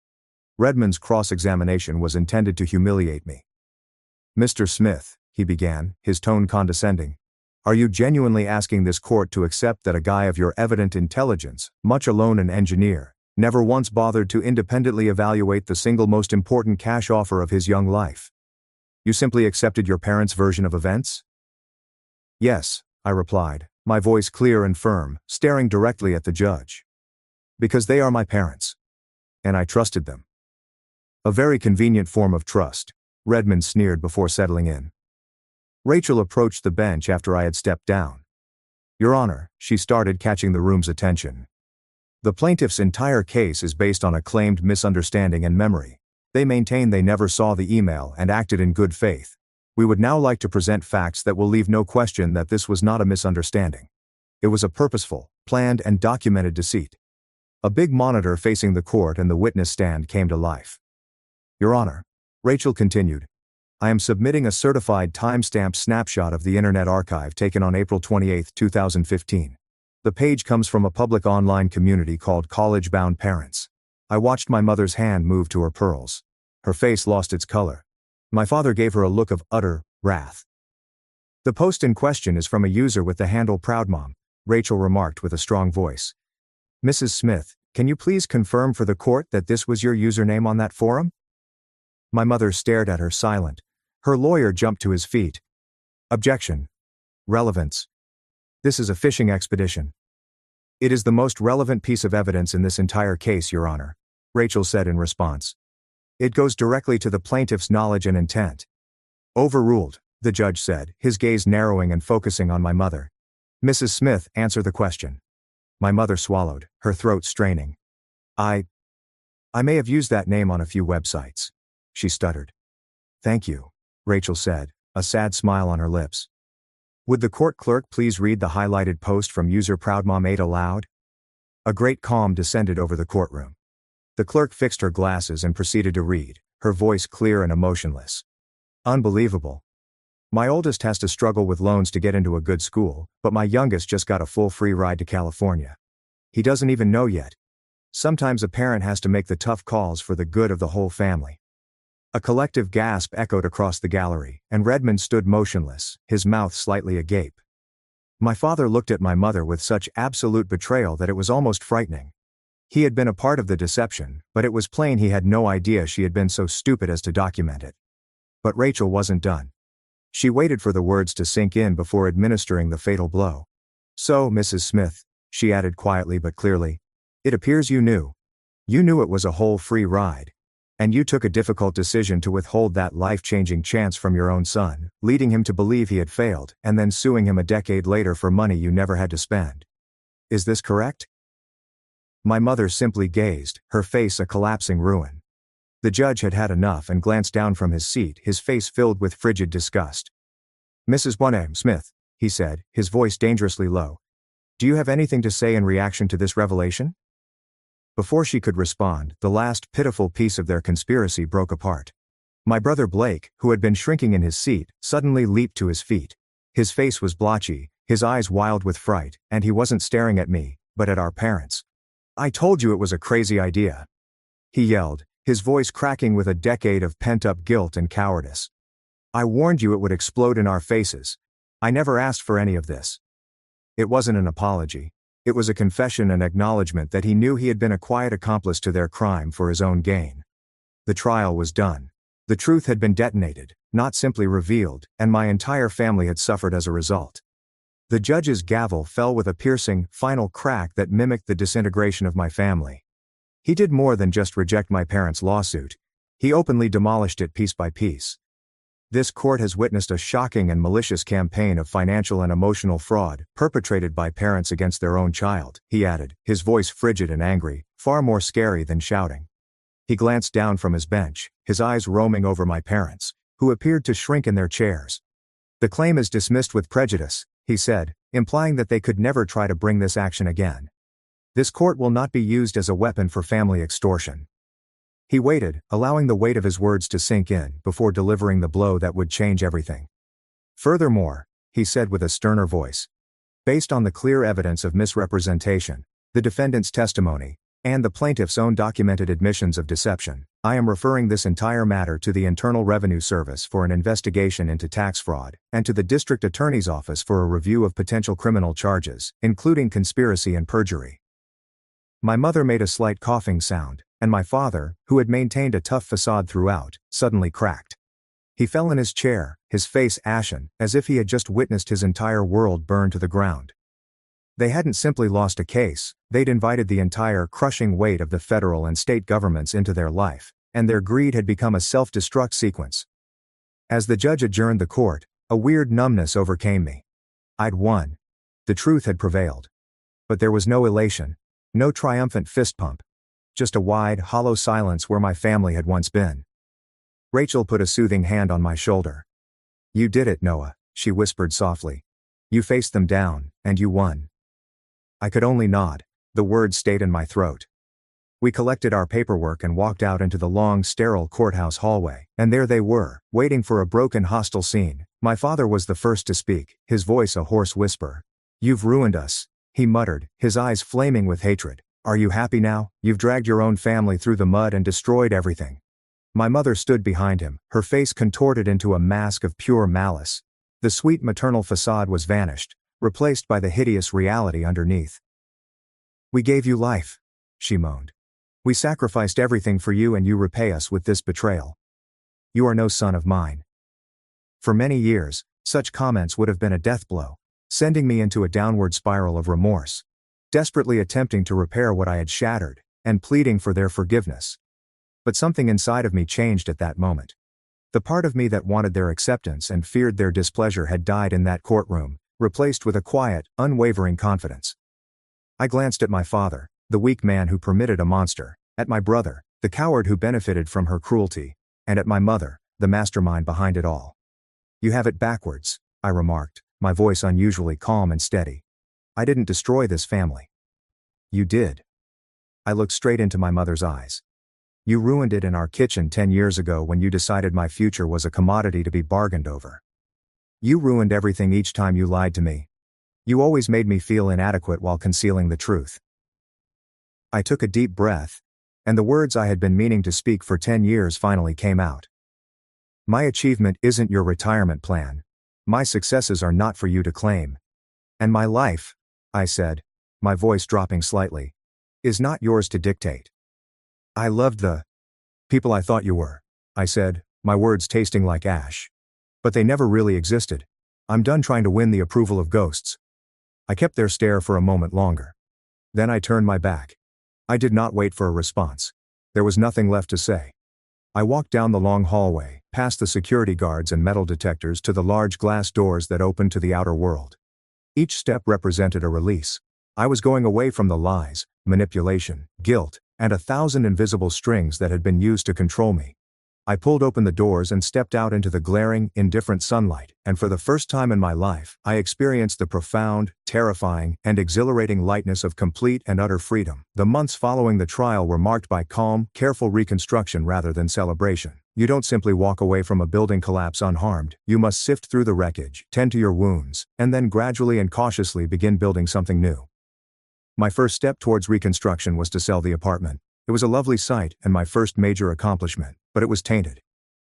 [SPEAKER 1] Redmond's cross-examination was intended to humiliate me. "Mr. Smith," he began, his tone condescending, "are you genuinely asking this court to accept that a guy of your evident intelligence, much alone an engineer, never once bothered to independently evaluate the single most important cash offer of his young life? You simply accepted your parents' version of events?" "Yes," I replied, my voice clear and firm, staring directly at the judge. "Because they are my parents. And I trusted them." "A very convenient form of trust," Redmond sneered before settling in. Rachel approached the bench after I had stepped down. "Your Honor," she started, catching the room's attention. "The plaintiff's entire case is based on a claimed misunderstanding and memory. They maintain they never saw the email and acted in good faith. We would now like to present facts that will leave no question that this was not a misunderstanding. It was a purposeful, planned, and documented deceit." A big monitor facing the court and the witness stand came to life. "Your Honor," Rachel continued, "I am submitting a certified timestamp snapshot of the Internet Archive taken on April 28, 2015. The page comes from a public online community called College Bound Parents. I watched my mother's hand move to her pearls. Her face lost its color. My father gave her a look of utter wrath. The post in question is from a user with the handle ProudMom," Rachel remarked with a strong voice. "Mrs. Smith, can you please confirm for the court that this was your username on that forum?" My mother stared at her, silent. Her lawyer jumped to his feet. "Objection. Relevance. This is a fishing expedition." "It is the most relevant piece of evidence in this entire case, Your Honor," Rachel said in response. "It goes directly to the plaintiff's knowledge and intent." "Overruled," the judge said, his gaze narrowing and focusing on my mother. "Mrs. Smith, answer the question." My mother swallowed, her throat straining. I may have used that name on a few websites," she stuttered. "Thank you," Rachel said, a sad smile on her lips. "Would the court clerk please read the highlighted post from user ProudMom8 aloud?" A great calm descended over the courtroom. The clerk fixed her glasses and proceeded to read, her voice clear and emotionless. "Unbelievable. My oldest has to struggle with loans to get into a good school, but my youngest just got a full free ride to California. He doesn't even know yet. Sometimes a parent has to make the tough calls for the good of the whole family." A collective gasp echoed across the gallery, and Redmond stood motionless, his mouth slightly agape. My father looked at my mother with such absolute betrayal that it was almost frightening. He had been a part of the deception, but it was plain he had no idea she had been so stupid as to document it. But Rachel wasn't done. She waited for the words to sink in before administering the fatal blow. "So, Mrs. Smith," she added quietly but clearly, "it appears you knew. You knew it was a whole free ride. And you took a difficult decision to withhold that life-changing chance from your own son, leading him to believe he had failed, and then suing him a decade later for money you never had to spend. Is this correct?" My mother simply gazed, her face a collapsing ruin. The judge had had enough and glanced down from his seat, his face filled with frigid disgust. "Mrs. Bonham Smith," he said, his voice dangerously low, "do you have anything to say in reaction to this revelation?" Before she could respond, the last pitiful piece of their conspiracy broke apart. My brother Blake, who had been shrinking in his seat, suddenly leaped to his feet. His face was blotchy, his eyes wild with fright, and he wasn't staring at me, but at our parents. "I told you it was a crazy idea," he yelled, his voice cracking with a decade of pent-up guilt and cowardice. "I warned you it would explode in our faces. I never asked for any of this." It wasn't an apology. It was a confession and acknowledgement that he knew he had been a quiet accomplice to their crime for his own gain. The trial was done. The truth had been detonated, not simply revealed, and my entire family had suffered as a result. The judge's gavel fell with a piercing, final crack that mimicked the disintegration of my family. He did more than just reject my parents' lawsuit. He openly demolished it piece by piece. "This court has witnessed a shocking and malicious campaign of financial and emotional fraud perpetrated by parents against their own child," he added, his voice frigid and angry, far more scary than shouting. He glanced down from his bench, his eyes roaming over my parents, who appeared to shrink in their chairs. "The claim is dismissed with prejudice," he said, implying that they could never try to bring this action again. "This court will not be used as a weapon for family extortion." He waited, allowing the weight of his words to sink in before delivering the blow that would change everything. "Furthermore," he said with a sterner voice, "based on the clear evidence of misrepresentation, the defendant's testimony, and the plaintiff's own documented admissions of deception, I am referring this entire matter to the Internal Revenue Service for an investigation into tax fraud, and to the District Attorney's Office for a review of potential criminal charges, including conspiracy and perjury." My mother made a slight coughing sound, and my father, who had maintained a tough facade throughout, suddenly cracked. He fell in his chair, his face ashen, as if he had just witnessed his entire world burn to the ground. They hadn't simply lost a case, they'd invited the entire crushing weight of the federal and state governments into their life, and their greed had become a self-destruct sequence. As the judge adjourned the court, a weird numbness overcame me. I'd won. The truth had prevailed. But there was no elation, no triumphant fist pump. Just a wide, hollow silence where my family had once been. Rachel put a soothing hand on my shoulder. "You did it, Noah," she whispered softly. "You faced them down, and you won." I could only nod. The words stayed in my throat. We collected our paperwork and walked out into the long, sterile courthouse hallway, and there they were, waiting for a broken hostile scene. My father was the first to speak, his voice a hoarse whisper. "You've ruined us," he muttered, his eyes flaming with hatred. "Are you happy now? You've dragged your own family through the mud and destroyed everything." My mother stood behind him, her face contorted into a mask of pure malice. The sweet maternal facade was vanished, replaced by the hideous reality underneath. "We gave you life," she moaned. "We sacrificed everything for you, and you repay us with this betrayal. You are no son of mine." For many years, such comments would have been a death blow, sending me into a downward spiral of remorse, desperately attempting to repair what I had shattered, and pleading for their forgiveness. But something inside of me changed at that moment. The part of me that wanted their acceptance and feared their displeasure had died in that courtroom, replaced with a quiet, unwavering confidence. I glanced at my father, the weak man who permitted a monster, at my brother, the coward who benefited from her cruelty, and at my mother, the mastermind behind it all. "You have it backwards," I remarked, my voice unusually calm and steady. "I didn't destroy this family." "You did." I looked straight into my mother's eyes. "You ruined it in our kitchen 10 years ago when you decided my future was a commodity to be bargained over. You ruined everything each time you lied to me. You always made me feel inadequate while concealing the truth." I took a deep breath, and the words I had been meaning to speak for 10 years finally came out. "My achievement isn't your retirement plan. My successes are not for you to claim. And my life," I said, my voice dropping slightly, "is not yours to dictate. I loved the people I thought you were," I said, my words tasting like ash. "But they never really existed. I'm done trying to win the approval of ghosts." I kept their stare for a moment longer. Then I turned my back. I did not wait for a response. There was nothing left to say. I walked down the long hallway, past the security guards and metal detectors to the large glass doors that opened to the outer world. Each step represented a release. I was going away from the lies, manipulation, guilt, and 1,000 invisible strings that had been used to control me. I pulled open the doors and stepped out into the glaring, indifferent sunlight, and for the first time in my life, I experienced the profound, terrifying, and exhilarating lightness of complete and utter freedom. The months following the trial were marked by calm, careful reconstruction rather than celebration. You don't simply walk away from a building collapse unharmed, you must sift through the wreckage, tend to your wounds, and then gradually and cautiously begin building something new. My first step towards reconstruction was to sell the apartment. It was a lovely sight and my first major accomplishment, but it was tainted.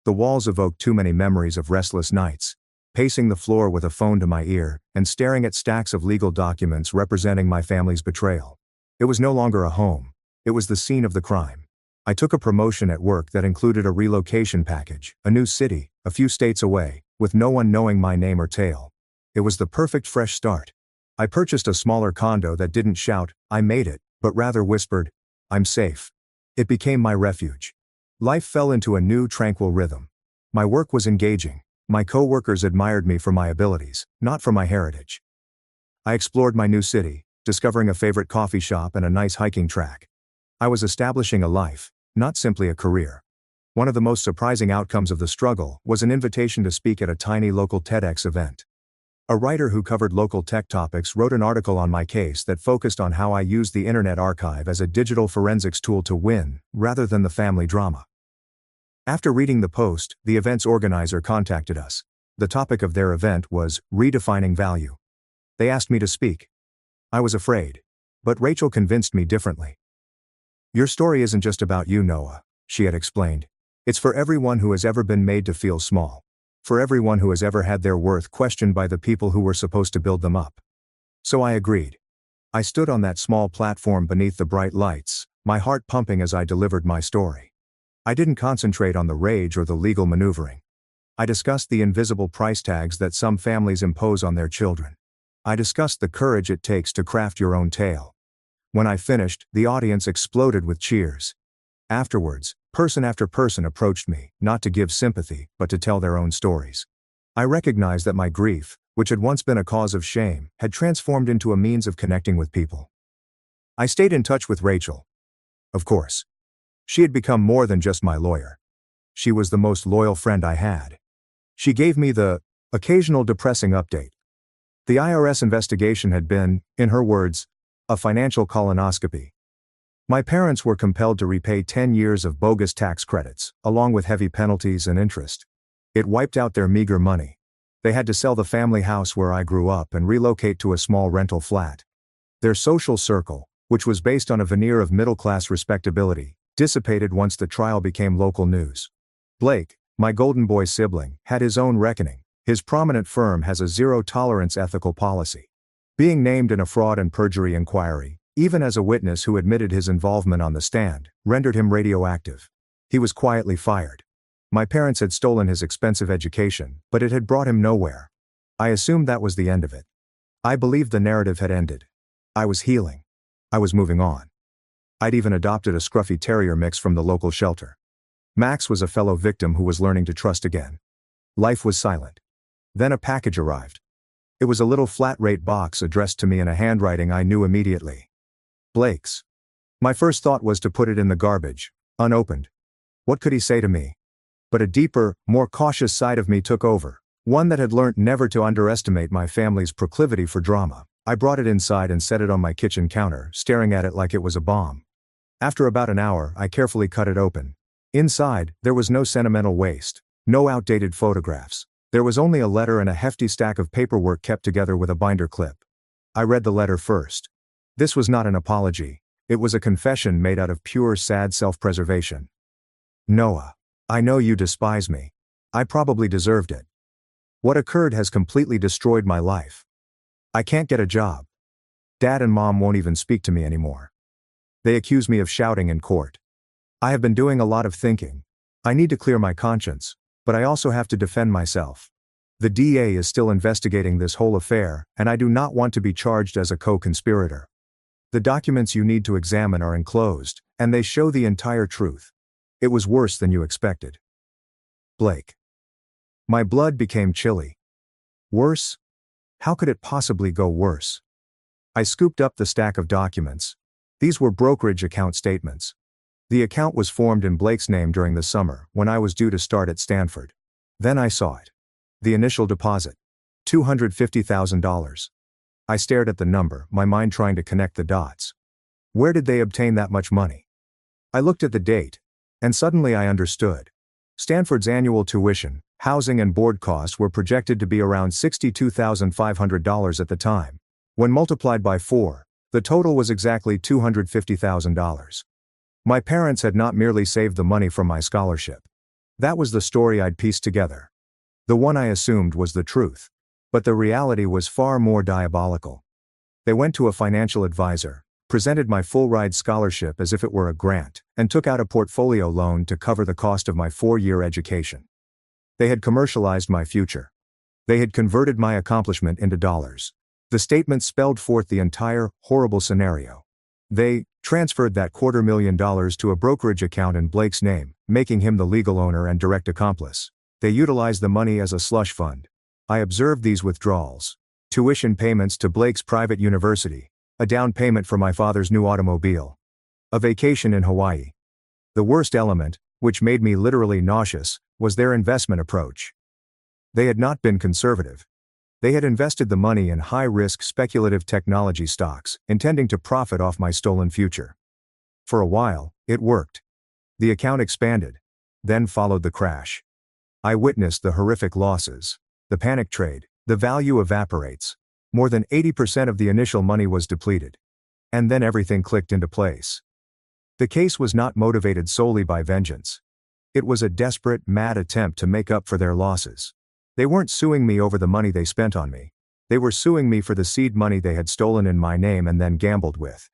[SPEAKER 1] The walls evoked too many memories of restless nights, pacing the floor with a phone to my ear, and staring at stacks of legal documents representing my family's betrayal. It was no longer a home. It was the scene of the crime. I took a promotion at work that included a relocation package, a new city, a few states away, with no one knowing my name or tale. It was the perfect fresh start. I purchased a smaller condo that didn't shout, "I made it," but rather whispered, "I'm safe." It became my refuge. Life fell into a new tranquil rhythm. My work was engaging. My co-workers admired me for my abilities, not for my heritage. I explored my new city, discovering a favorite coffee shop and a nice hiking track. I was establishing a life, not simply a career. One of the most surprising outcomes of the struggle was an invitation to speak at a tiny local TEDx event. A writer who covered local tech topics wrote an article on my case that focused on how I used the Internet Archive as a digital forensics tool to win, rather than the family drama. After reading the post, the event's organizer contacted us. The topic of their event was redefining value. They asked me to speak. I was afraid. But Rachel convinced me differently. "Your story isn't just about you, Noah," she had explained. "It's for everyone who has ever been made to feel small. For everyone who has ever had their worth questioned by the people who were supposed to build them up." So I agreed. I stood on that small platform beneath the bright lights, my heart pumping as I delivered my story. I didn't concentrate on the rage or the legal maneuvering. I discussed the invisible price tags that some families impose on their children. I discussed the courage it takes to craft your own tale. When I finished, the audience exploded with cheers. Afterwards, person after person approached me, not to give sympathy, but to tell their own stories. I recognized that my grief, which had once been a cause of shame, had transformed into a means of connecting with people. I stayed in touch with Rachel. Of course. She had become more than just my lawyer. She was the most loyal friend I had. She gave me the occasional depressing update. The IRS investigation had been, in her words, a financial colonoscopy. My parents were compelled to repay 10 years of bogus tax credits, along with heavy penalties and interest. It wiped out their meager money. They had to sell the family house where I grew up and relocate to a small rental flat. Their social circle, which was based on a veneer of middle-class respectability, dissipated once the trial became local news. Blake, my golden boy sibling, had his own reckoning. His prominent firm has a zero-tolerance ethical policy. Being named in a fraud and perjury inquiry, even as a witness who admitted his involvement on the stand, rendered him radioactive. He was quietly fired. My parents had stolen his expensive education, but it had brought him nowhere. I assumed that was the end of it. I believed the narrative had ended. I was healing. I was moving on. I'd even adopted a scruffy terrier mix from the local shelter. Max was a fellow victim who was learning to trust again. Life was silent. Then a package arrived. It was a little flat-rate box addressed to me in a handwriting I knew immediately. Blake's. My first thought was to put it in the garbage, unopened. What could he say to me? But a deeper, more cautious side of me took over, one that had learnt never to underestimate my family's proclivity for drama. I brought it inside and set it on my kitchen counter, staring at it like it was a bomb. After about an hour, I carefully cut it open. Inside, there was no sentimental waste, no outdated photographs. There was only a letter and a hefty stack of paperwork kept together with a binder clip. I read the letter first. This was not an apology. It was a confession made out of pure sad self-preservation. "Noah, I know you despise me. I probably deserved it. What occurred has completely destroyed my life. I can't get a job. Dad and Mom won't even speak to me anymore. They accuse me of shouting in court. I have been doing a lot of thinking. I need to clear my conscience, but I also have to defend myself. The DA is still investigating this whole affair, and I do not want to be charged as a co-conspirator. The documents you need to examine are enclosed, and they show the entire truth. It was worse than you expected. Blake." My blood became chilly. Worse? How could it possibly go worse? I scooped up the stack of documents. These were brokerage account statements. The account was formed in Blake's name during the summer, when I was due to start at Stanford. Then I saw it. The initial deposit. $250,000. I stared at the number, my mind trying to connect the dots. Where did they obtain that much money? I looked at the date, and suddenly I understood. Stanford's annual tuition, housing and board costs were projected to be around $62,500 at the time. When multiplied by 4, the total was exactly $250,000. My parents had not merely saved the money from my scholarship. That was the story I'd pieced together. The one I assumed was the truth. But the reality was far more diabolical. They went to a financial advisor, presented my full-ride scholarship as if it were a grant, and took out a portfolio loan to cover the cost of my 4-year education. They had commercialized my future. They had converted my accomplishment into dollars. The statement spelled forth the entire, horrible scenario. They transferred that $250,000 to a brokerage account in Blake's name, making him the legal owner and direct accomplice. They utilized the money as a slush fund. I observed these withdrawals. Tuition payments to Blake's private university, a down payment for my father's new automobile, a vacation in Hawaii. The worst element, which made me literally nauseous, was their investment approach. They had not been conservative. They had invested the money in high-risk speculative technology stocks, intending to profit off my stolen future. For a while, it worked. The account expanded. Then followed the crash. I witnessed the horrific losses. The panic trade, the value evaporates. More than 80% of the initial money was depleted. And then everything clicked into place. The case was not motivated solely by vengeance. It was a desperate, mad attempt to make up for their losses. They weren't suing me over the money they spent on me. They were suing me for the seed money they had stolen in my name and then gambled with.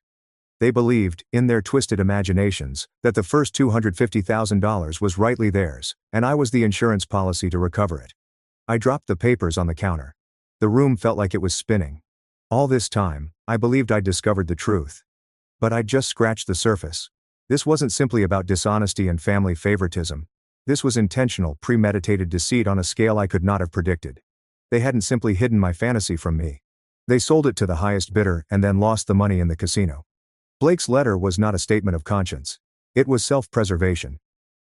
[SPEAKER 1] They believed, in their twisted imaginations, that the first $250,000 was rightly theirs, and I was the insurance policy to recover it. I dropped the papers on the counter. The room felt like it was spinning. All this time, I believed I'd discovered the truth. But I'd just scratched the surface. This wasn't simply about dishonesty and family favoritism. This was intentional, premeditated deceit on a scale I could not have predicted. They hadn't simply hidden my fantasy from me. They sold it to the highest bidder and then lost the money in the casino. Blake's letter was not a statement of conscience. It was self-preservation.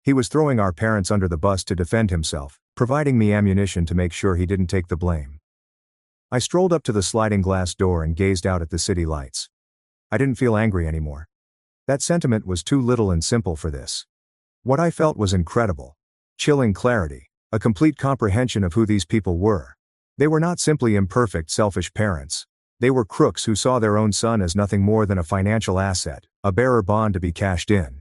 [SPEAKER 1] He was throwing our parents under the bus to defend himself, providing me ammunition to make sure he didn't take the blame. I strolled up to the sliding glass door and gazed out at the city lights. I didn't feel angry anymore. That sentiment was too little and simple for this. What I felt was incredible. Chilling clarity, a complete comprehension of who these people were. They were not simply imperfect, selfish parents. They were crooks who saw their own son as nothing more than a financial asset, a bearer bond to be cashed in.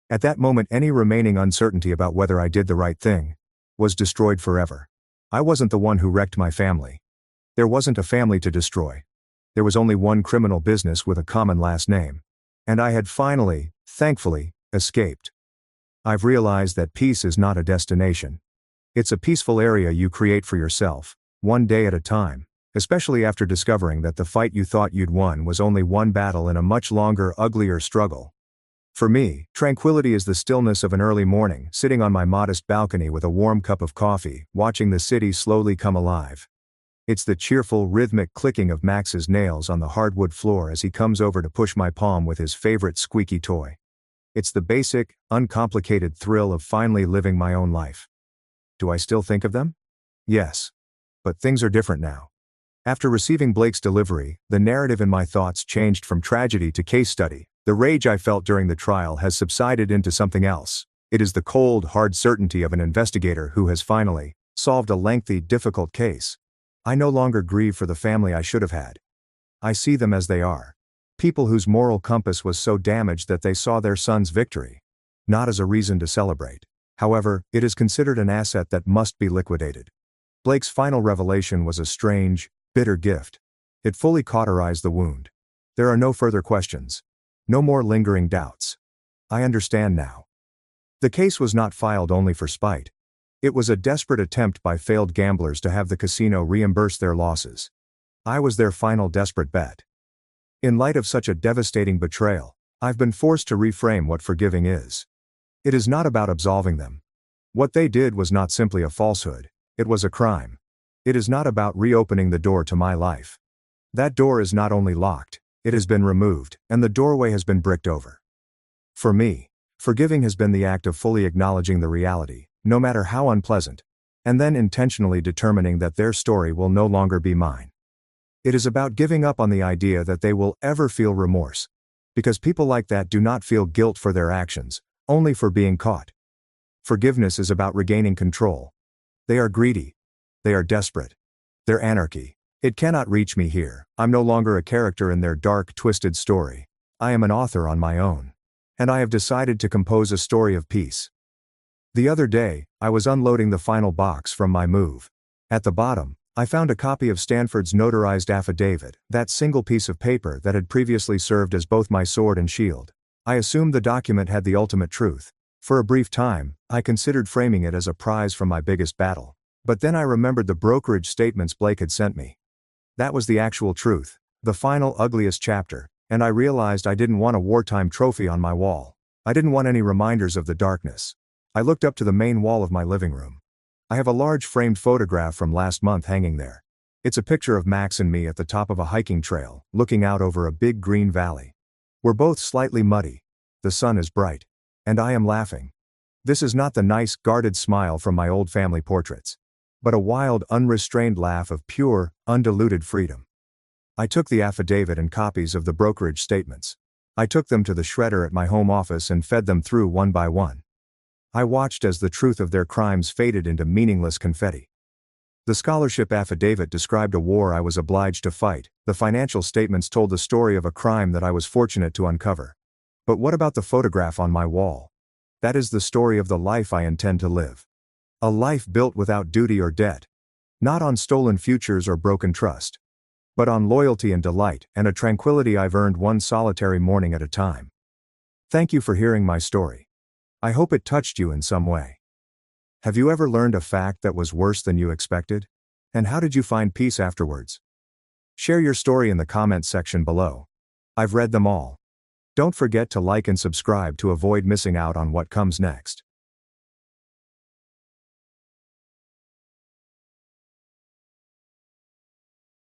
[SPEAKER 1] At that moment, any remaining uncertainty about whether I did the right thing was destroyed forever. I wasn't the one who wrecked my family. There wasn't a family to destroy. There was only one criminal business with a common last name. And I had finally, thankfully, escaped. I've realized that peace is not a destination. It's a peaceful area you create for yourself, one day at a time, especially after discovering that the fight you thought you'd won was only one battle in a much longer, uglier struggle. For me, tranquility is the stillness of an early morning, sitting on my modest balcony with a warm cup of coffee, watching the city slowly come alive. It's the cheerful, rhythmic clicking of Max's nails on the hardwood floor as he comes over to push my palm with his favorite squeaky toy. It's the basic, uncomplicated thrill of finally living my own life. Do I still think of them? Yes. But things are different now. After receiving Blake's delivery, the narrative in my thoughts changed from tragedy to case study. The rage I felt during the trial has subsided into something else. It is the cold, hard certainty of an investigator who has finally solved a lengthy, difficult case. I no longer grieve for the family I should have had. I see them as they are. People whose moral compass was so damaged that they saw their son's victory. Not as a reason to celebrate. However, it is considered an asset that must be liquidated. Blake's final revelation was a strange, bitter gift. It fully cauterized the wound. There are no further questions. No more lingering doubts. I understand now. The case was not filed only for spite. It was a desperate attempt by failed gamblers to have the casino reimburse their losses. I was their final desperate bet. In light of such a devastating betrayal, I've been forced to reframe what forgiving is. It is not about absolving them. What they did was not simply a falsehood, it was a crime. It is not about reopening the door to my life. That door is not only locked, it has been removed, and the doorway has been bricked over. For me, forgiving has been the act of fully acknowledging the reality, no matter how unpleasant, and then intentionally determining that their story will no longer be mine. It is about giving up on the idea that they will ever feel remorse. Because people like that do not feel guilt for their actions, only for being caught. Forgiveness is about regaining control. They are greedy. They are desperate. They're anarchy. It cannot reach me here. I'm no longer a character in their dark, twisted story. I am an author on my own. and I have decided to compose a story of peace. The other day, I was unloading the final box from my move. At the bottom, I found a copy of Stanford's notarized affidavit, that single piece of paper that had previously served as both my sword and shield. I assumed the document had the ultimate truth. For a brief time, I considered framing it as a prize from my biggest battle. But then I remembered the brokerage statements Blake had sent me. That was the actual truth, the final ugliest chapter, and I realized I didn't want a wartime trophy on my wall. I didn't want any reminders of the darkness. I looked up to the main wall of my living room. I have a large framed photograph from last month hanging there. It's a picture of Max and me at the top of a hiking trail, looking out over a big green valley. We're both slightly muddy. The sun is bright. And I am laughing. This is not the nice, guarded smile from my old family portraits, but a wild, unrestrained laugh of pure, undiluted freedom. I took the affidavit and copies of the brokerage statements. I took them to the shredder at my home office and fed them through one by one. I watched as the truth of their crimes faded into meaningless confetti. The scholarship affidavit described a war I was obliged to fight. The financial statements told the story of a crime that I was fortunate to uncover. But what about the photograph on my wall? That is the story of the life I intend to live. A life built without duty or debt. Not on stolen futures or broken trust. But on loyalty and delight, and a tranquility I've earned one solitary morning at a time. Thank you for hearing my story. I hope it touched you in some way. Have you ever learned a fact that was worse than you expected? And how did you find peace afterwards? Share your story in the comments section below. I've read them all. Don't forget to like and subscribe to avoid missing out on what comes next.